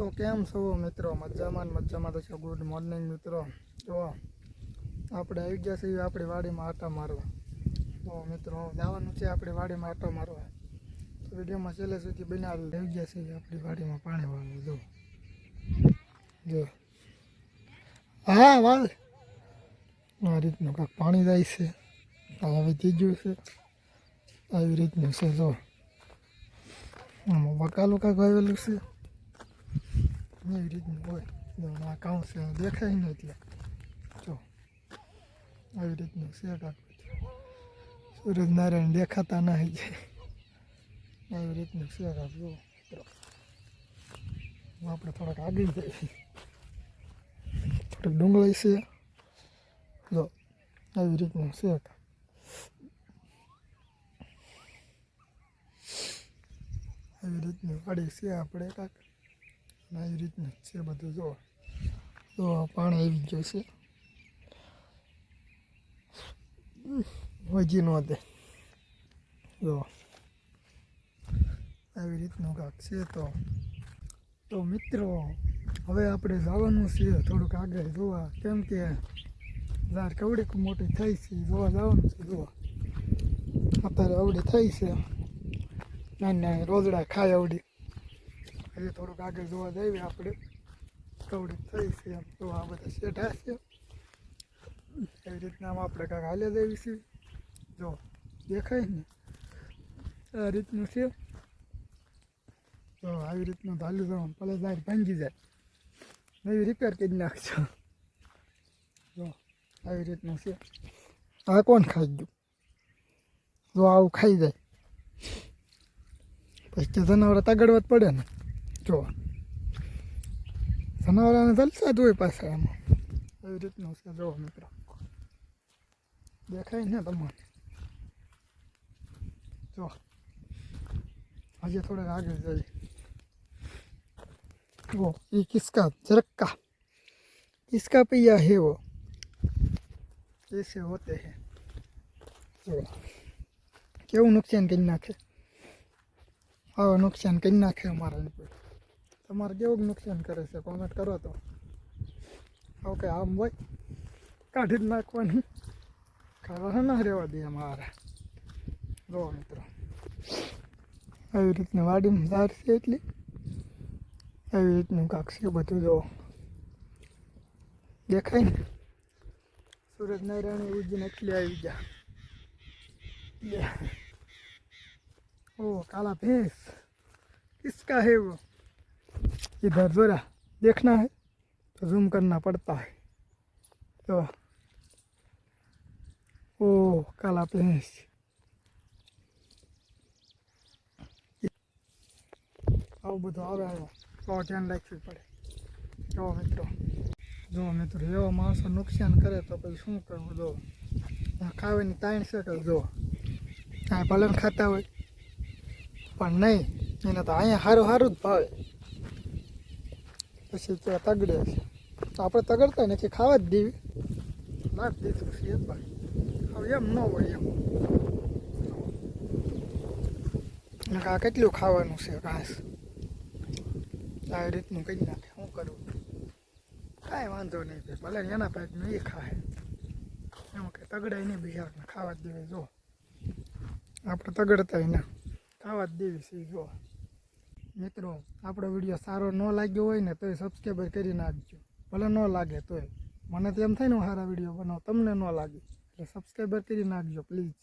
तो केम छो मित्रों मजामां मजामां तो गुड मॉर्निंग मित्रों। तो આપણે આવી ગયા છીએ આપણી વાડીમાં આટા મારવા। તો મિત્રો જવાનું છે આપણી વાડીમાં આટો મારવા। તો વિડીયોમાં છેલ્લે સુધી બનાવી આવી ગયા છીએ આપણી વાડીમાં પાણી વાળવા। જો જો હા વાલ આ રીતનું કાંઈક પાણી જાય છે, હવે થઈ ગયું છે આવી રીતનું છે। જો આમાં બકાલું કાંઈક વાવેલું છે એવી રીતનું હોય। આ કાઉં છે દેખાય ને એટલે જો આવી રીતનું છે કાંઈક। સૂરજનારાયણ દેખાતા નહીં આવી રીતનું છે કાંઈક। જો મિત્રો આપણે થોડાક આગળ જઈએ, થોડીક ડુંગળી છે જો આવી રીતનું છે કાંઈક। આવી રીતની વાડી છે આપણે કાંઈક આવી રીતનું છે બધું। જો તો પાણી આવી ગયું છે હજી નો દે। જો આવી રીતનું કાંઈક છે। તો મિત્રો હવે આપણે જવાનું છે થોડુંક આગળ જોવા, કેમ કે ઝાડ કવડીક મોટી થઈ છે જોવા જવાનું છે। જોવા અત્યારે અવડી થઈ છે નાની રોજડા ખાય અવડી, હજી થોડુંક આગળ જોવા જઈએ આપણે કવડીક થઈ છે એમ। તો આ બધા શેઠા છે એવી રીતના આપણે કાંઈક હાલ્યા જઈએ છીએ। જો દેખાય ને આ રીતનું છે। તો આવી રીતનું ચાલુ જવાનું, ભલે ઝાડ ભાંગી જાય નવી રિપેર કરી નાખજો। જો આવી રીતનું છે। આ કોણ ખાઈ ગયું? જો આવું ખાઈ જાય પછી જનાવર તગડવા જ પડે ને। જો જનાવરાને જલસા જ હોય પાછા આમાં આવી રીતનું છે। જો મિત્રો દેખાય ને તમને? જો હજી થોડાક આગળ જઈએ। वो ये किसका झरक्का किसका पिया है वो ऐसे होते हैं। जो केवं नुकसान कर नाखे, आवा नुकसान कर नाखे अमारा तमारे केवं नुकसान करे से कॉमेंट करो। तो ओके आम भाई काढ़ी ज नाखवानी खावा ना रेवा दे अमारा। जो मित्रों આવી રીતની વાડીમાં ઝાડ છે એટલે આવી રીતનું કાંક છે બધું। જો દેખાય ને સૂરજનારાયણ ઉગીને એટલે આવી ગયા। ओ काला भैंस किसका है वो? इधर जरा देखना है तो जूम करना पड़ता है। तो ओ काला भैंस આવું બધું આવે તો ધ્યાન રાખવું પડે। જો મિત્રો એવા માણસો નુકસાન કરે તો પછી શું કરવું? જો ખાવાની તાણ છે કે જો આ ભલે ખાતા હોય પણ નહીં, એને તો અહીંયા સારું સારું જ ભાવે પછી તો તગડે છે તો આપણે તગડતા નથી ખાવા જ દેવી લાગ દીધું છે ભાઈ। હવે એમ ન હોય એમ આ કેટલું ખાવાનું છે ઘાસ આવી રીતનું કરી નાખે શું કરવું? કાંઈ વાંધો નહીં ભાઈ, ભલે એના પાકનું એ ખાય એમ કે તગડાય નહીં બિહારને ખાવા જ દેવી। જો આપણે તગડતા ના ખાવા જ દેવી છે। જો મિત્રો આપણો વિડીયો સારો ન લાગ્યો હોય ને તોય સબસ્ક્રાઈબર કરી નાખજો, ભલે ન લાગે તોય। મને તો એમ થાય ને સારા વિડીયો બનાવો, તમને ન લાગે એટલે સબસ્ક્રાઈબર કરી નાખજો પ્લીઝ।